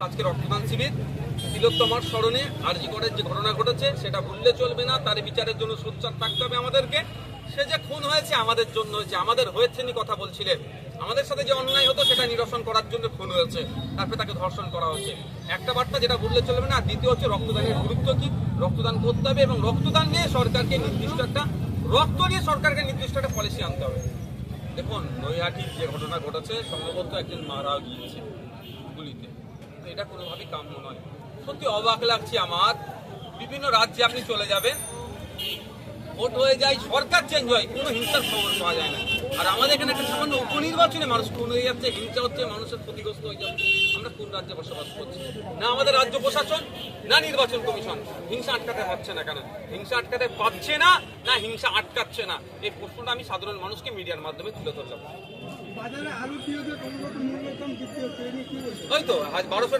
আজকে রক্তদান শিবির তিলোত্তমার স্মরণে আরজি করের যে ঘটনা ঘটেছে সেটা ভুললে চলবে না। তার বিচারের জন্য সোচ্চার থাকতে হবে আমাদেরকে। সে যে খুন হয়েছে আমাদের জন্য হয়েছে, আমাদের হয়েছে নি কথা বলছিলেন। আমাদের সাথে যে অন্যায় হতো সেটা নিরসন করার জন্য খুন হয়েছে, তারপরে তাকে ধর্ষণ করা হচ্ছে। একটা বার্তা যেটা ভুললে চলবে না। আর দ্বিতীয় হচ্ছে রক্তদানের গুরুত্ব কি, রক্তদান করতে হবে এবং রক্তদান নিয়ে সরকারকে নির্দিষ্ট একটা পলিসি আনতে হবে। দেখুন, নৈহাটির যে ঘটনা ঘটেছে সম্ভবত একজন মারা গিয়েছে গুলিতে, এটা কোনোভাবেই কাম্য নয়। সত্যি অবাক লাগছে আমার। বিভিন্ন রাজ্যে আপনি চলে যাবেন, ভোট হয়ে যায়, সরকার চেঞ্জ হয়, কোনো হিংসার খবর পাওয়া যায় না। আর আমাদের এখানে একটা সামান্য উপনির্বাচনে মানুষ খুন হয়ে যাচ্ছে, হিংসা হচ্ছে, মানুষের ক্ষতিগ্রস্ত হয়ে যাচ্ছে। আমরা কোন রাজ্যে বসবাস করছি? না আমাদের রাজ্য প্রশাসন, না নির্বাচন কমিশন হিংসা আটকাতে পারছে না। কেন হিংসা আটকাতে পারছে না, না হিংসা আটকাচ্ছে না? এই প্রশ্নটা আমি সাধারণ মানুষকে মিডিয়ার মাধ্যমে তুলে ধরলাম। বাজারে আলু পেঁয়াজের ক্রমাগত মূল্য কম বৃদ্ধি হচ্ছে, এই নিয়ে কি বলছেন? ওই তো আজ 1200